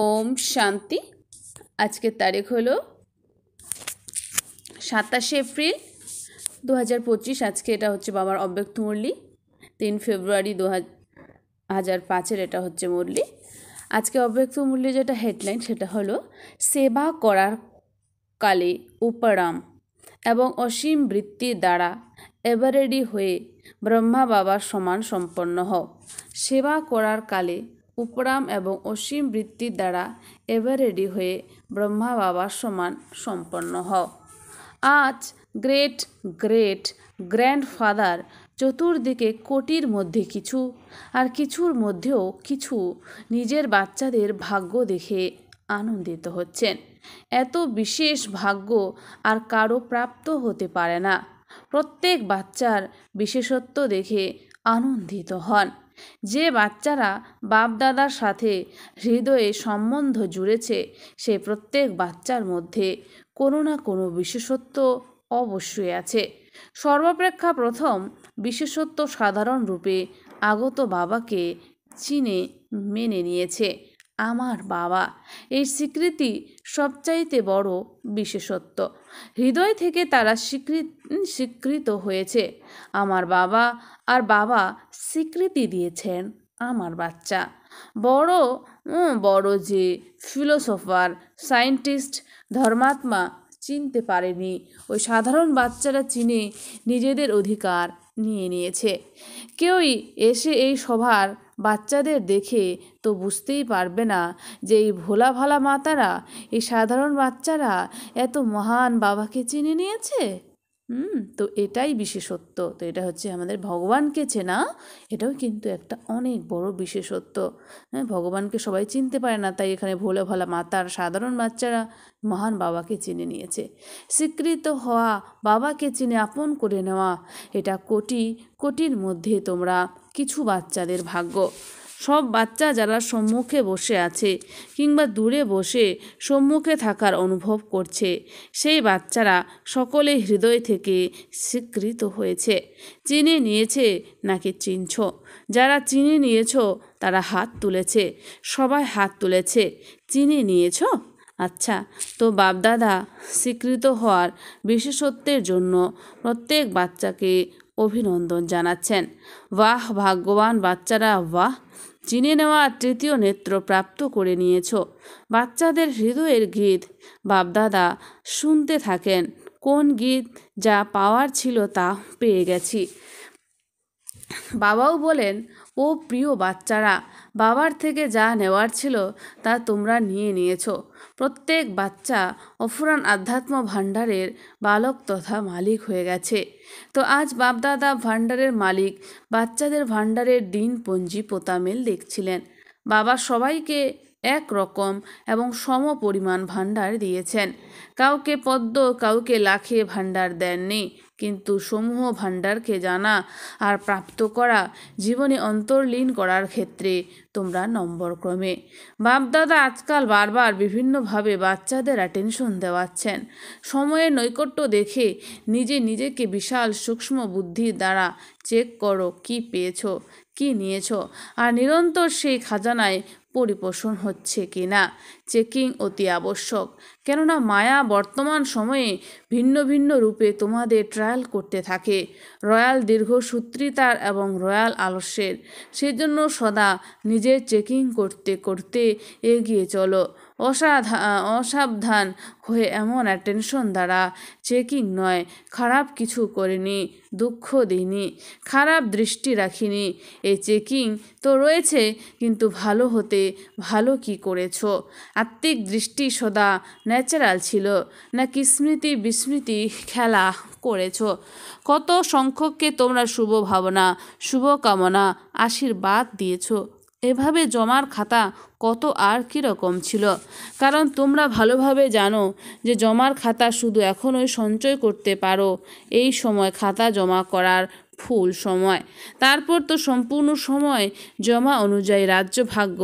ওম শান্তি। আজকের তারিখ হলো 27 এপ্রিল 2025। আজকে এটা হচ্ছে বাবার অব্যক্ত মুরলি। 3 ফেব্রুয়ারি 2005 এটা হচ্ছে মুরলি। আজকে অব্যক্ত মুরলি যেটা হেডলাইন সেটা হলো সেবা করার কালে উপরাম এবং অসীম বৃত্তির দ্বারা এভারেডি হয়ে ব্রহ্মা বাবার সমান সম্পন্ন হও। সেবা করার কালে উপরাম এবং অসীম বৃত্তির দ্বারা এভারেডি হয়ে ব্রহ্মা বাবার সমান সম্পন্ন হও। আজ গ্রেট গ্রেট গ্র্যান্ডফাদার চতুর্দিকে কোটির মধ্যে কিছু আর কিছুর মধ্যেও কিছু নিজের বাচ্চাদের ভাগ্য দেখে আনন্দিত হচ্ছেন। এত বিশেষ ভাগ্য আর কারো প্রাপ্ত হতে পারে না। প্রত্যেক বাচ্চার বিশেষত্ব দেখে আনন্দিত হন। যে বাচ্চারা বাপদাদার সাথে হৃদয়ে সম্বন্ধ জুড়েছে সে প্রত্যেক বাচ্চার মধ্যে কোনো না কোনো বিশেষত্ব অবশ্যই আছে। সর্বাপেক্ষা প্রথম বিশেষত্ব সাধারণ রূপে আগত বাবাকে চিনে মেনে নিয়েছে। আমার বাবা, এই স্বীকৃতি সবচাইতে বড় বিশেষত্ব। হৃদয় থেকে তারা স্বীকৃত হয়েছে আমার বাবা, আর বাবা স্বীকৃতি দিয়েছেন আমার বাচ্চা। বড় বড় যে ফিলোসফার, সায়েন্টিস্ট, ধর্মাত্মা চিনতে পারেনি, ওই সাধারণ বাচ্চারা চিনে নিজেদের অধিকার নিয়ে নিয়েছে। কেউই এসে এই সভার বাচ্চাদের দেখে তো বুঝতেই পারবে না যে এই ভোলা ভালা মাতারা, এই সাধারণ বাচ্চারা এত মহান বাবাকে চিনে নিয়েছে। তো এটাই বিশেষত্ব। তো এটা হচ্ছে আমাদের ভগবানকে চেনা, এটাও কিন্তু একটা অনেক বড় বিশেষত্ব। হ্যাঁ, ভগবানকে সবাই চিনতে পারে না, তাই এখানে ভোলা ভালা মাতার সাধারণ বাচ্চারা মহান বাবাকে চিনে নিয়েছে। স্বীকৃত হওয়া, বাবাকে চিনে আপন করে নেওয়া, এটা কোটি কোটির মধ্যে তোমরা কিছু বাচ্চাদের ভাগ্য। সব বাচ্চা যারা সম্মুখে বসে আছে কিংবা দূরে বসে সম্মুখে থাকার অনুভব করছে, সেই বাচ্চারা সকলে হৃদয় থেকে স্বীকৃত হয়েছে। চিনে নিয়েছে নাকি চিনছ? যারা চিনে নিয়েছ তারা হাত তুলেছে, সবাই হাত তুলেছে। চিনে নিয়েছ? আচ্ছা, তো বাপদাদা স্বীকৃত হওয়ার বিশেষত্বের জন্য প্রত্যেক বাচ্চাকে অভিনন্দন জানাচ্ছেন। বাহ ভাগ্যবান বাচ্চারা, বাহ! চিনে নেওয়া তৃতীয় নেত্র প্রাপ্ত করে নিয়েছ। বাচ্চাদের হৃদয়ের গীত বাপদাদা শুনতে থাকেন। কোন গীত? যা পাওয়ার ছিল তা পেয়ে গেছি। বাবাও বলেন, ও প্রিয় বাচ্চারা, বাবার থেকে যা নেওয়ার ছিল তা তোমরা নিয়ে নিয়েছ। প্রত্যেক বাচ্চা অফুরান আধ্যাত্ম ভাণ্ডারের বালক তথা মালিক হয়ে গেছে। তো আজ বাপদাদা ভাণ্ডারের মালিক বাচ্চাদের ভাণ্ডারের দিনপঞ্জি পোতামেল দেখছিলেন। বাবা সবাইকে এক রকম এবং সম পরিমাণ ভাণ্ডার দিয়েছেন। কাউকে পদ্ম, কাউকে লাখে ভাণ্ডার দেননি, কিন্তু সমূহ ভাণ্ডারকে জানা আর প্রাপ্ত করা জীবনে অন্তর্লীন করার ক্ষেত্রে তোমরা নম্বরক্রমে। বাপদাদা আজকাল বারবার বিভিন্নভাবে বাচ্চাদের অ্যাটেনশন দেওয়াচ্ছেন। সময়ের নৈকট্য দেখে নিজেকে বিশাল সূক্ষ্ম বুদ্ধির দ্বারা চেক করো কি পেয়েছ, কি নিয়েছ, আর নিরন্তর সেই খাজানায় পরিপোষণ হচ্ছে কি না চেকিং অতি আবশ্যক। কেননা মায়া বর্তমান সময়ে ভিন্ন ভিন্ন রূপে তোমাদের ট্রায়াল করতে থাকে, রয়্যাল দীর্ঘসূত্রিতার এবং রয়্যাল আলস্যের। সেজন্য সদা নিজের চেকিং করতে করতে এগিয়ে চলো। অসাবধান হয়ে এমন অ্যাটেনশন দ্বারা চেকিং নয়, খারাপ কিছু করিনি, দুঃখ দিইনি, খারাপ দৃষ্টি রাখিনি, এই চেকিং তো রয়েছে, কিন্তু ভালো হতে ভালো কি করেছ? আত্মিক দৃষ্টি সদা ন্যাচারাল ছিল নাকি স্মৃতি বিস্মৃতি খেলা করেছ? কত সংখ্যককে তোমরা শুভ ভাবনা, শুভকামনা, আশীর্বাদ দিয়েছ? এভাবে জমার খাতা কত আর কীরকম ছিল? কারণ তোমরা ভালোভাবে জানো যে জমার খাতা শুধু এখনই সঞ্চয় করতে পারো, এই সময় খাতা জমা করার ফুল সময়। তারপর তো সম্পূর্ণ সময় জমা অনুযায়ী রাজ্য ভাগ্য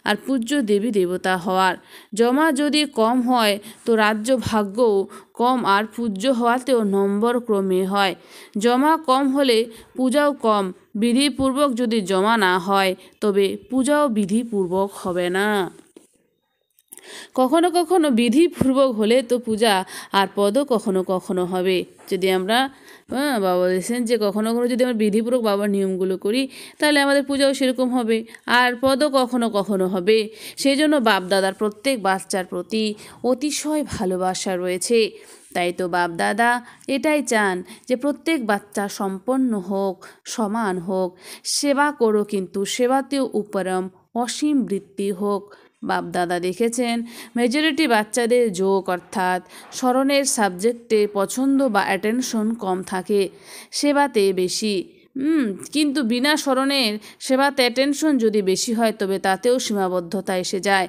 আর পূজ্য দেবী দেবতা হওয়ার। জমা যদি কম হয় তো রাজ্য ভাগ্যও কম আর পূজ্য হওয়াতেও নম্বর ক্রমে হয়। জমা কম হলে পূজাও কম। বিধিপূর্বক যদি জমা না হয় তবে পূজাও বিধিপূর্বক হবে না। কখনো কখনো বিধিপূর্বক হলে তো পূজা আর পদও কখনো কখনো হবে। যদি আমরা বাবা বলেছেন যে কখনো কখনো যদি আমরা বিধিপূর্বক বাবার নিয়মগুলো করি তাহলে আমাদের পূজাও সেরকম হবে, আর পদও কখনো কখনো হবে। সেই জন্য বাপদাদার প্রত্যেক বাচ্চার প্রতি অতিশয় ভালোবাসা রয়েছে। তাই তো বাপদাদা এটাই চান যে প্রত্যেক বাচ্চা সম্পন্ন হোক, সমান হোক। সেবা করো কিন্তু সেবাতেও উপরম অসীম বৃত্তি হোক। বাপদাদা দেখেছেন মেজরিটি বাচ্চাদের যোগ অর্থাৎ স্মরণের সাবজেক্টে পছন্দ বা অ্যাটেনশন কম থাকে, সেবাতে বেশি। কিন্তু বিনা স্মরণের সেবাতে অ্যাটেনশন যদি বেশি হয় তবে তাতেও সীমাবদ্ধতা এসে যায়,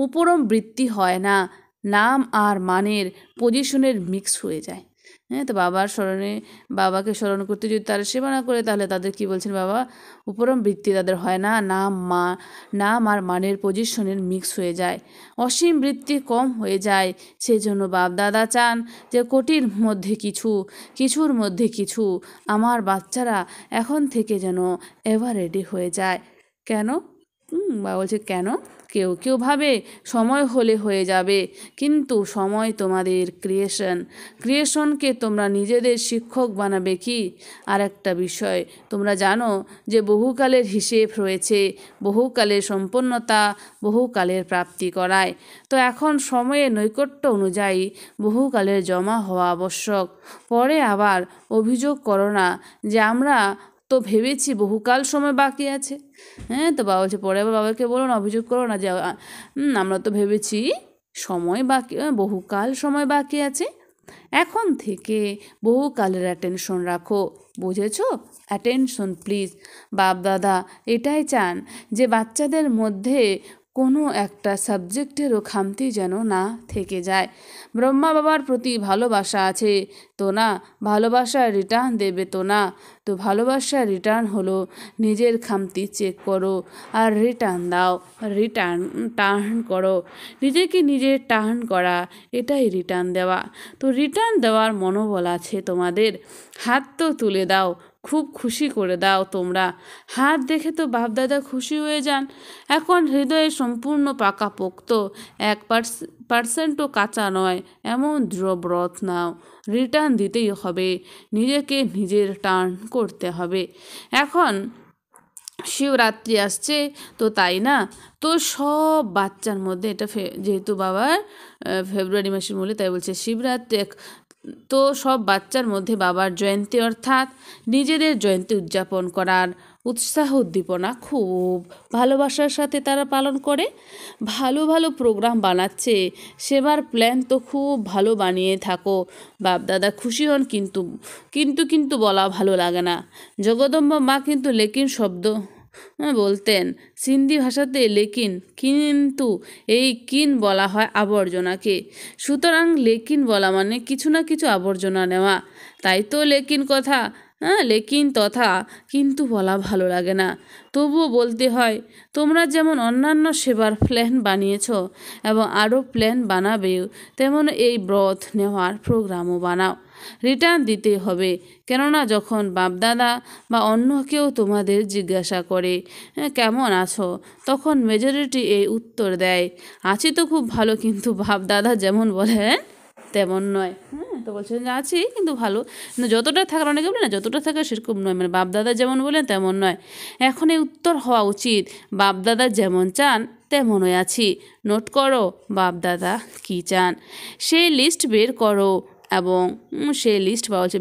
উপরম বৃত্তি হয় না, নাম আর মানের পজিশনের মিক্স হয়ে যায়। তো বাবাকে স্মরণ করতে যদি তারা সেবা না করে তাহলে তাদের কি বলছেন বাবা, উপরম বৃত্তি তাদের হয় না, নাম আর মানের পজিশনের মিক্স হয়ে যায়, অসীম বৃত্তি কম হয়ে যায়। সেই জন্য বাপদাদা চান যে কোটির মধ্যে কিছুর মধ্যে কিছু আমার বাচ্চারা এখন থেকে যেন এভার রেডি হয়ে যায়। কেন? বাবা বলছে কেন? কেউ ভাবে সময় হলে হয়ে যাবে, কিন্তু সময় তোমাদের ক্রিয়েশনকে তোমরা নিজেদের শিক্ষক বানাবে কি? আর একটা বিষয় তোমরা জানো যে বহুকালের হিসেব রয়েছে, বহুকালের সম্পন্নতা বহুকালের প্রাপ্তি করায়। তো এখন সময়ের নৈকট্য অনুযায়ী বহুকালের জমা হওয়া আবশ্যক। পরে আবার অভিযোগ করো না যে আমরা তো ভেবেছি বহুকাল সময় বাকি আছে। তো বাবা বলছে পরে আবার বাবাকে বলো না, অভিযোগ করো না যে আমরা তো ভেবেছি বহুকাল সময় বাকি আছে। এখন থেকে বহুকালের অ্যাটেনশন রাখো, বুঝেছো? Attention please. বাপদাদা এটাই চান যে বাচ্চাদের মধ্যে কোনো একটা সাবজেক্টেরও খামতি যেন না থেকে যায়। ব্রহ্মা বাবার প্রতি ভালোবাসা আছে তো না, ভালোবাসার রিটার্ন দেবে তো না, তো ভালোবাসার রিটার্ন হলো নিজের খামতি চেক করো আর রিটার্ন দাও, টার্ন করো। নিজেকে নিজে টার্ন করা এটাই রিটার্ন দেওয়া। তো রিটার্ন দেওয়ার মনোবল আছে তোমাদের, হাত তো তুলে দাও, খুব খুশি করে দাও তোমরা। হাত দেখে তো বাপদাদা খুশি হয়ে যান। এখন হৃদয়ে সম্পূর্ণ পাকাপোক্ত, 1% কাঁচা নয় এমন দৃঢ় ব্রত নাও। রিটার্ন দিতেই হবে, নিজেকে নিজের টার্ন করতে হবে। এখন শিবরাত্রি আসছে তো তাই না, তো সব বাচ্চার মধ্যে এটা যেহেতু বাবার ফেব্রুয়ারি মাসের মূলে তাই বলছে শিবরাত্রি, তো সব বাচ্চার মধ্যে বাবার জয়ন্তী অর্থাৎ নিজেদের জয়ন্তী উদযাপন করার উৎসাহ উদ্দীপনা খুব ভালোবাসার সাথে তারা পালন করে। ভালো ভালো প্রোগ্রাম বানাচ্ছে, সেবার প্ল্যান তো খুব ভালো বানিয়ে থাকো। বাপদাদা খুশি হন, কিন্তু বলা ভালো লাগে না। জগদম্বা মা কিন্তু লেকিন শব্দ বলতেন সিন্ধি ভাষাতে লেকিন, কিন্তু এই কিন বলা হয় আবর্জনাকে। সুতরাং লেকিন বলা মানে কিছু না কিছু আবর্জনা নেওয়া। তাই তো লেকিন কথা, লেকিন তথা কিন্তু বলা ভালো লাগে না, তবুও বলতে হয়। তোমরা যেমন অন্যান্য সেবার প্ল্যান বানিয়েছ এবং আরও প্ল্যান বানাবেও, তেমন এই ব্রত নেওয়ার প্রোগ্রামও বানাও। রিটার্ন দিতে হবে, কেননা যখন বাপদাদা বা অন্য কেউ তোমাদের জিজ্ঞাসা করে কেমন আছো, তখন মেজরিটি এই উত্তর দেয় আছি তো খুব ভালো, কিন্তু বাপদাদা যেমন বলেন তেমন নয়। তো বলছেন যে আছি কিন্তু ভালো, কিন্তু যতটা থাকার অনেকে বলে না যতটা থাকা সেরকম নয়, মানে বাপদাদা যেমন বলেন তেমন নয়। এখন এই উত্তর হওয়া উচিত বাপদাদা যেমন চান তেমনই আছি। নোট করো বাপদাদা কি চান, সেই লিস্ট বের করো এবং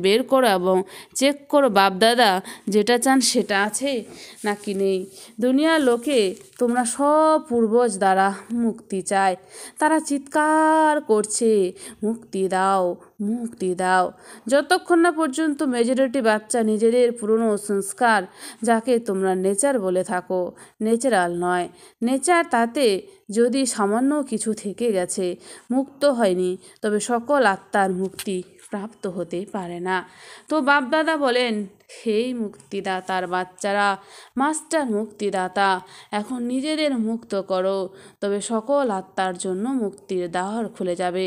বের করো এবং চেক করো বাপদাদা যেটা চান সেটা আছে নাকি নেই। দুনিয়ার লোকে তোমরা সব পূর্বজ দ্বারা মুক্তি চায়, তারা চিৎকার করছে মুক্তি দাও, মুক্তি দাও। যতক্ষণ না পর্যন্ত মেজরিটি বাচ্চা নিজেদের পুরনো সংস্কার, যাকে তোমরা নেচার বলে থাকো, ন্যাচারাল নয় নেচার, তাতে যদি সামান্য কিছু থেকে গেছে, মুক্ত হয়নি, তবে সকল আত্মার মুক্তি প্রাপ্ত হতে পারে না। তো বাপদাদা বলেন সেই মুক্তিদাতার বাচ্চারা, মাস্টার মুক্তিদাতা, এখন নিজেদের মুক্ত করো, তবে সকল আত্মার জন্য মুক্তির দ্বার খুলে যাবে।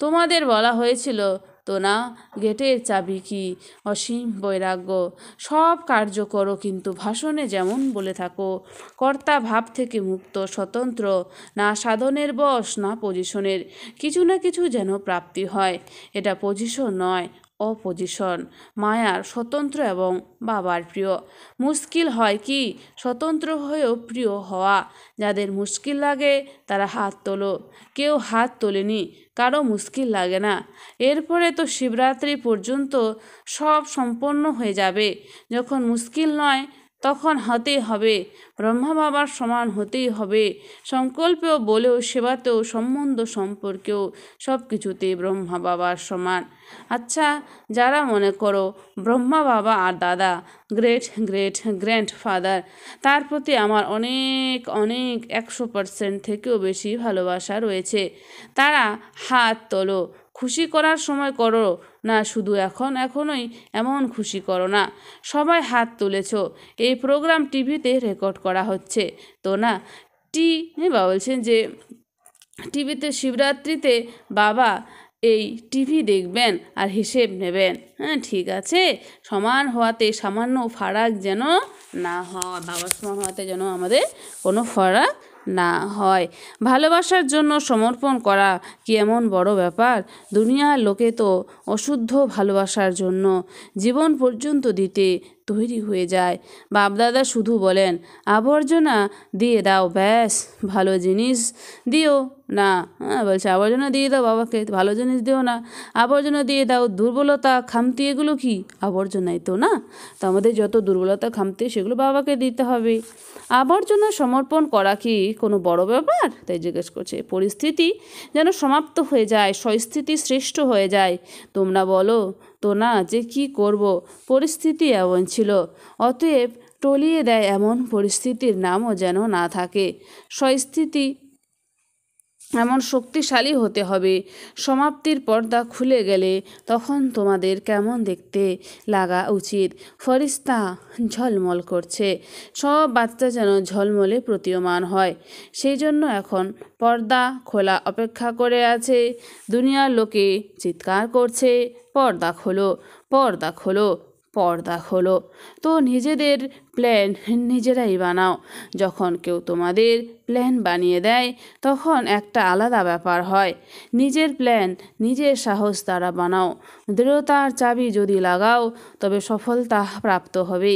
তোমাদের বলা হয়েছিল তো না, গেটের চাবি কি? অসীম বৈরাগ্য। সব কার্য করো, কিন্তু ভাষণে যেমন বলে থাকো, কর্তা ভাব থেকে মুক্ত, স্বতন্ত্র, না সাধনের বশ, না পজিশনের। কিছু না কিছু যেন প্রাপ্তি হয়। এটা পজিশন নয়, অপজিশন। মায়ার স্বতন্ত্র এবং বাবার প্রিয়। মুশকিল হয় কি স্বতন্ত্র হয়েও প্রিয় হওয়া। যাদের মুশকিল লাগে তারা হাত তোলো। কেউ হাত তোলেনি, কারো মুশকিল লাগে না। এরপরে তো শিবরাত্রি পর্যন্ত সব সম্পন্ন হয়ে যাবে। যখন মুশকিল নয় তখন হতেই হবে, ব্রহ্মা বাবার সমান হতেই হবে। সংকল্পেও বলেও, সেবাতেও, সম্বন্ধ সম্পর্কেও, সব কিছুতেই ব্রহ্মা বাবার সমান। আচ্ছা, যারা মনে করো ব্রহ্মা বাবা আর দাদা, গ্রেট গ্রেট গ্র্যান্ডফাদার, তার প্রতি আমার অনেক অনেক 100% থেকেও বেশি ভালোবাসা রয়েছে, তারা হাত তোলো। খুশি করার সময় করো না, শুধু এখনই এমন খুশি করো না। সবাই হাত তুলেছ। এই প্রোগ্রাম টিভিতে রেকর্ড করা হচ্ছে তো না? বাবা বলছেন যে টিভিতে শিবরাত্রিতে বাবা এই টিভি দেখবেন আর হিসেব নেবেন। হ্যাঁ, ঠিক আছে। সমান হওয়াতে সামান্য ফারাক যেন না হয়, বাবার সমান হওয়াতে যেন আমাদের কোনো ফারাক না হয়। ভালোবাসার জন্য সমর্পণ করা কি এমন বড় ব্যাপার? দুনিয়ার লোকে তো অশুদ্ধ ভালোবাসার জন্য জীবন পর্যন্ত দিতে তৈরি হয়ে যায়। বাপদাদা শুধু বলেন, আবর্জনা দিয়ে দাও, ব্যাস, ভালো জিনিস দিও না। বলছে আবর্জনা দিয়ে দাও বাবাকে, ভালো জিনিস দিও না। আবর্জনা দিয়ে দাও, দুর্বলতা, খামতি, এগুলো কি আবর্জনাই তো না? তো আমাদের যত দুর্বলতা, খামতি, সেগুলো বাবাকে দিতে হবে। আবর্জনা সমর্পণ করা কি কোনো বড় ব্যাপার? তাই জিজ্ঞেস করছে। পরিস্থিতি যেন সমাপ্ত হয়ে যায়, স্বস্থিতি শ্রেষ্ঠ হয়ে যায়। তোমরা বলো তো না যে কি করব, পরিস্থিতি এমন ছিল, অতএব টলিয়ে দেয় এমন পরিস্থিতির নামও যেন না থাকে। স্বস্থিতি এমন শক্তিশালী হতে হবে, সমাপ্তির পর্দা খুলে গেলে তখন তোমাদের কেমন দেখতে লাগা উচিত? ফরিস্তা ঝলমল করছে, সব বাচ্চা যেন ঝলমলে প্রতীয়মান হয়। সেই জন্য এখন পর্দা খোলা অপেক্ষা করে আছে। দুনিয়ার লোকে চিৎকার করছে, পর্দা খোলো, পর্দা খোলো, পর্দা খোলো। তো নিজেদের প্ল্যান নিজেরাই বানাও। যখন কেউ তোমাদের প্ল্যান বানিয়ে দেয় তখন একটা আলাদা ব্যাপার হয়। নিজের প্ল্যান নিজের সাহস দ্বারা বানাও। দৃঢ়তার চাবি যদি লাগাও তবে সফলতা প্রাপ্ত হবে।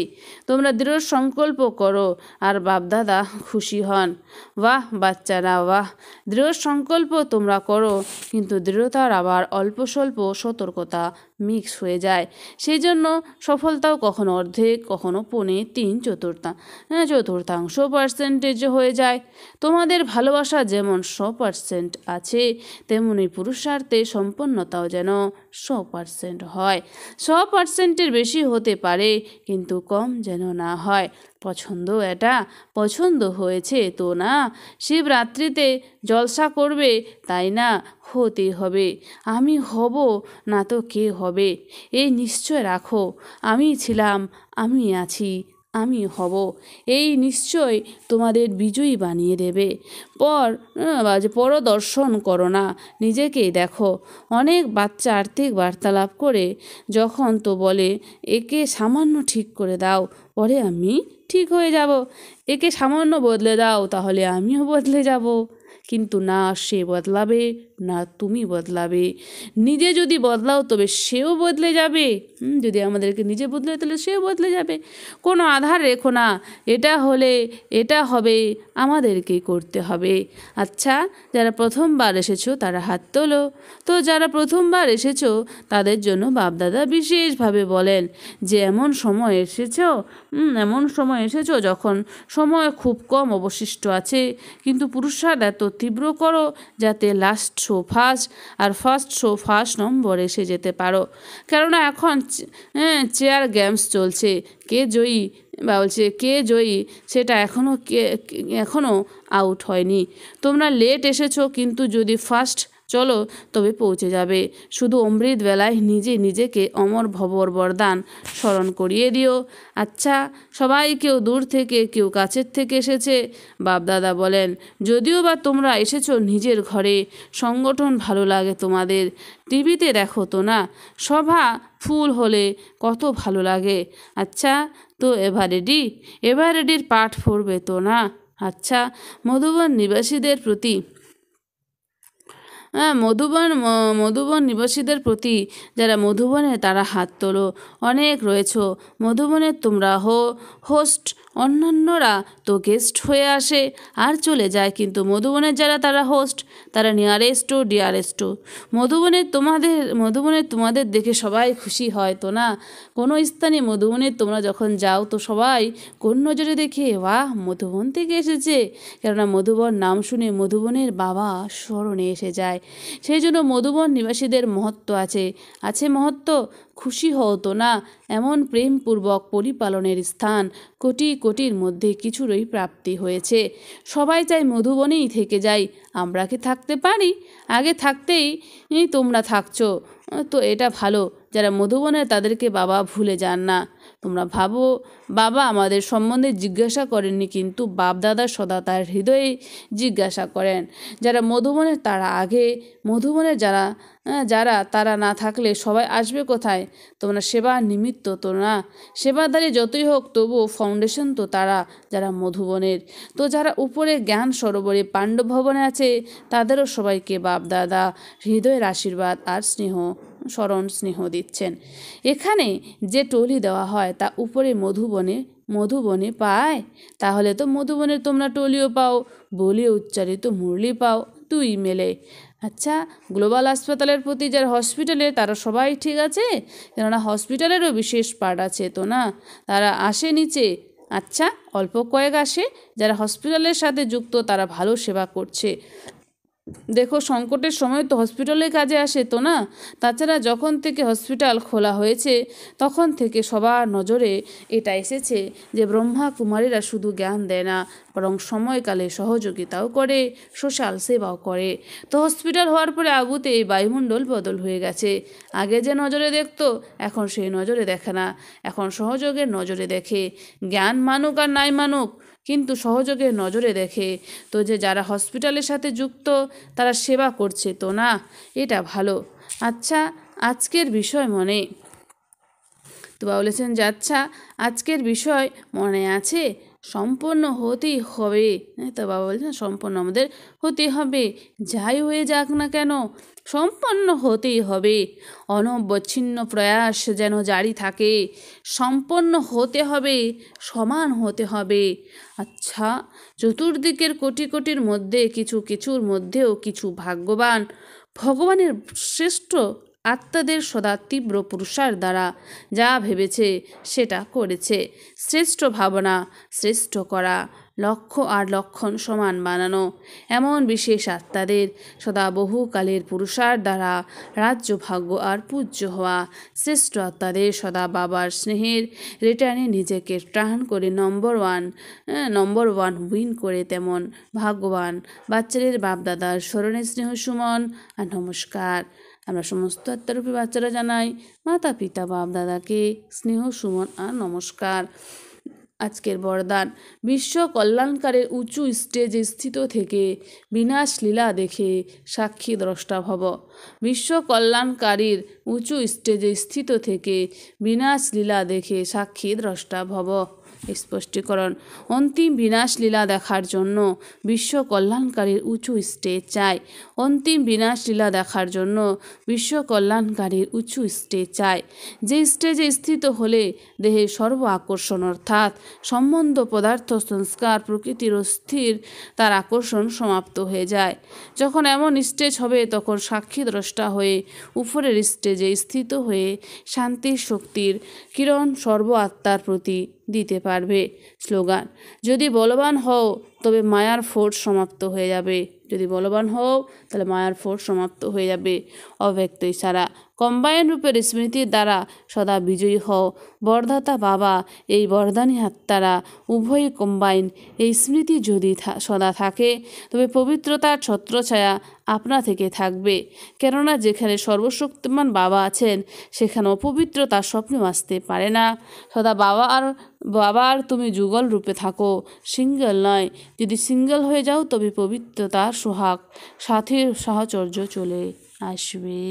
তোমরা দৃঢ় সংকল্প করো আর বাপদাদা খুশি হন। বাহ বাচ্চারা, বাহ! দৃঢ় সংকল্প তোমরা করো, কিন্তু দৃঢ়তার আবার অল্প স্বল্প সতর্কতা মিক্স হয়ে যায়। সেই জন্য সফলতাও কখনো অর্ধেক, কখনো 3/4 হয়ে যায়। তোমাদের ভালোবাসা যেমন 100% আছে, তেমনি পুরুষার্থে সম্পন্নতাও যেন 100% হয়। 100%-এর বেশি হতে পারে, কিন্তু কম যেন না হয়। পছন্দ? এটা পছন্দ হয়েছে তো না? শিবরাত্রিতে জলসা করবে, তাই না? হতে হবে। আমি হব না তো কে হবে? এই নিশ্চয় রাখো, আমি ছিলাম, আমি আছি, আমি হব। এই নিশ্চয় তোমাদের বিজয়ী বানিয়ে দেবে। পরদর্শন করো না, নিজেকেই দেখো। অনেক বাচ্চা আর্থিক বার্তালাপ করে যখন তো বলে, একে সামান্য ঠিক করে দাও, পরে আমি ঠিক হয়ে যাব। একে সামান্য বদলে দাও, তাহলে আমিও বদলে যাব। কিন্তু না সে বদলাবে, না তুমি বদলাবে। নিজে যদি বদলাও তবে সেও বদলে যাবে। যদি আমাদেরকে নিজে বদলে তাহলে সেও বদলে যাবে। কোনো আধার রেখো না, এটা হলে এটা হবে, আমাদেরকেই করতে হবে। আচ্ছা, যারা প্রথমবার এসেছো তারা হাত তোলো। তো যারা প্রথমবার এসেছো তাদের জন্য বাপদাদা বিশেষভাবে বলেন যে এমন সময় এসেছো যখন সময় খুব কম অবশিষ্ট আছে, কিন্তু পুরুষার্থ এত তীব্র করো যাতে লাস্ট শো ফার্স্ট আর ফার্স্ট শো ফার্স্ট নম্বর এসে যেতে পারো। কেননা এখন চেয়ার গেমস চলছে। কে জয়ী সেটা এখনও আউট হয়নি। তোমরা লেট এসেছো, কিন্তু যদি ফার্স্ট চলো তবে পৌঁছে যাবে। শুধু অমৃত বেলায় নিজেকে অমর ভবর বরদান স্মরণ করিয়ে দিও। আচ্ছা, সবাই কেউ দূর থেকে কেউ কাছের থেকে এসেছে। বাপদাদা বলেন, যদিও বা তোমরা এসেছো নিজের ঘরে, সংগঠন ভালো লাগে তোমাদের। টিভিতে দেখো তো না, সভা ফুল হলে কত ভালো লাগে। আচ্ছা, তো এভারেডির পাঠ পড়বে তো না? আচ্ছা, মধুবন নিবাসীদের প্রতি মধুবন নিবাসীদের প্রতি যারা মধুবনে তারা হাত তোলো। অনেক রয়েছ মধুবনের, তোমরা হোস্ট, অন্যান্যরা তো গেস্ট হয়ে আসে আর চলে যায়, কিন্তু মধুবনের যারা তারা হোস্ট, তারা নিয়ারেস্টও ডিয়ারেস্টও। মধুবনের তোমাদের দেখে সবাই খুশি হয় তো না? কোনো স্থানে মধুবনের তোমরা যখন যাও তো সবাই কোন নজরে দেখে, বাহ, মধুবন থেকে এসেছে। কেননা মধুবন নাম শুনে মধুবনের বাবা স্মরণে এসে যায়। সেই জন্য মধুবন নিবাসীদের মহত্ব আছে মহত্ব। খুশি হও তো না, এমন প্রেমপূর্বক পরিপালনের স্থান কোটির মধ্যে কিছুরই প্রাপ্তি হয়েছে। সবাই চাই মধুবনেই থেকে যাই। আমরা কি থাকতে পারি? আগে থাকতেই তোমরা থাকছো, তো এটা ভালো। যারা মধুবনে তাদেরকে বাবা ভুলে যান না। তোমরা ভাবো বাবা আমাদের সম্বন্ধে জিজ্ঞাসা করেননি, কিন্তু বাপদাদা সদা তার হৃদয়ে জিজ্ঞাসা করেন। যারা মধুবনের তারা আগে, মধুবনের যারা তারা না থাকলে সবাই আসবে কোথায়? তোমরা সেবার নিমিত্ত তো না। সেবাদারি যতই হোক তবুও ফাউন্ডেশন তো তারা, যারা মধুবনের। তো যারা উপরে জ্ঞান সরোবরে পাণ্ডব ভবনে আছে, তাদেরও সবাইকে বাপদাদা হৃদয়ের আশীর্বাদ আর স্নেহ দিচ্ছেন। এখানে যে টলি দেওয়া হয় তা উপরে মধুবনে পায়। তাহলে তো মধুবনে তোমরা টলিও পাও, বলে উচ্চারিত মুরলি পাও, দুই মেলে। আচ্ছা, গ্লোবাল হাসপাতালের প্রতি যারা হসপিটালে তারা সবাই ঠিক আছে? কেননা হসপিটালেরও বিশেষ পার্ট আছে তো না? তারা আসে নিচে। আচ্ছা, অল্প কয়েক আসে। যারা হসপিটালের সাথে যুক্ত তারা ভালো সেবা করছে। দেখো, সংকটের সময় তো হসপিটালে কাজে আসে তো না? তাছাড়া যখন থেকে হসপিটাল খোলা হয়েছে তখন থেকে সবার নজরে এটা এসেছে যে ব্রহ্মা কুমারীরা শুধু জ্ঞান দেয় না, বরং সময়কালে সহযোগিতাও করে, সোশ্যাল সেবাও করে। তো হসপিটাল হওয়ার পরে আবুতে এই বায়ুমণ্ডল বদল হয়ে গেছে। আগে যে নজরে দেখতো এখন সেই নজরে দেখে না, এখন সহযোগের নজরে দেখে। জ্ঞান মানুক আর নাই মানুক, কিন্তু সহযোগের নজরে দেখে। তো যে যারা হসপিটালের সাথে যুক্ত তারা সেবা করছে তো না, এটা ভালো। আচ্ছা, আজকের বিষয় তো বলেছেন যে আচ্ছা, আজকের বিষয় মনে আছে? সম্পন্ন হতেই হবে। তো বাবা বলছেন সম্পন্ন আমাদের হতে হবে, যাই হয়ে যাক না কেন সম্পন্ন হতেই হবে। অনবচ্ছিন্ন প্রয়াস যেন জারি থাকে। সম্পন্ন হতে হবে, সমান হতে হবে। আচ্ছা, চতুর্দিকের কোটির মধ্যে কিছুর মধ্যেও কিছু ভাগ্যবান ভগবানের শ্রেষ্ঠ আত্মাদের সদা তীব্র পুরুষার দ্বারা যা ভেবেছে সেটা করেছে। শ্রেষ্ঠ ভাবনা, শ্রেষ্ঠ করা, লক্ষ্য আর লক্ষণ সমান বানানো, এমন বিশেষ আত্মাদের সদা বহুকালের পুরুষার দ্বারা রাজ্য ভাগ্য আর পূজ্য হওয়া। শ্রেষ্ঠ আত্মাদের সদা বাবার স্নেহের রিটার্নে নিজেকে টার্ন করে নম্বর ওয়ান উইন করে তেমন ভাগ্যবান বাচ্চাদের বাপদাদার স্মরণে স্নেহ সুমন আর নমস্কার। আমরা সমস্ত আত্মারূপী বাচ্চারা জানাই মাতা পিতা বাপ দাদাকে স্নেহ সুমন আর নমস্কার। আজকের বরদান, বিশ্ব কল্যাণকারের উঁচু স্টেজে স্থিত থেকে বিনাশ লীলা দেখে সাক্ষী দ্রষ্টা ভব। বিশ্ব কল্যাণকারীর উঁচু স্টেজে স্থিত থেকে বিনাশ লীলা দেখে সাক্ষী দ্রষ্টা ভব। স্পষ্টীকরণ, অন্তিম বিনাশ লীলা দেখার জন্য বিশ্ব কল্যাণকারীর উঁচু স্টেজ চাই। অন্তিম বিনাশ লীলা দেখার জন্য বিশ্ব কল্যাণকারীর উঁচু স্টেজ চাই। যে স্টেজে স্থিত হলে দেহে সর্ব আকর্ষণ অর্থাৎ সম্বন্ধ, পদার্থ, সংস্কার, প্রকৃতির অস্থির তার আকর্ষণ সমাপ্ত হয়ে যায়। যখন এমন স্টেজ হবে তখন সাক্ষী দ্রষ্টা হয়ে উপরের স্টেজে স্থিত হয়ে শান্তির শক্তির কিরণ সর্ব আত্মার প্রতি দিতে পারবে। স্লোগান, যদি বলবান হও তবে মায়ার ফোর্স সমাপ্ত হয়ে যাবে। যদি বলবান হও তাহলে মায়ার ফোর্স সমাপ্ত হয়ে যাবে। অব্যক্ত ইশারা, কম্বাইন রূপের স্মৃতির দ্বারা সদা বিজয়ী হও। বরদাতা বাবা, এই বরদানী আত্মারা উভয়ই কম্বাইন। এই স্মৃতি যদি সদা থাকে, তবে পবিত্রতার ছত্রছায়া আপনা থেকে থাকবে। কেননা যেখানে সর্বশক্তিমান বাবা আছেন, সেখানে অপবিত্রতা স্বপ্নেও আসতে পারে না। সদা বাবা আর তুমি যুগল রূপে থাকো, সিঙ্গেল নয়। যদি সিঙ্গেল হয়ে যাও, তবে পবিত্রতার সোহাগ, সাথীর সাহচর্য চলে আসবে।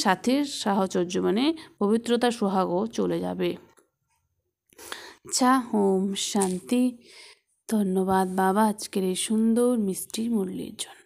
সাথীর সাহচর্য মানে পবিত্রতার সোহাগও চলে যাবে। আচ্ছা, ওম শান্তি। ধন্যবাদ বাবা আজকের এই সুন্দর মিষ্টি মুরলির জন্য।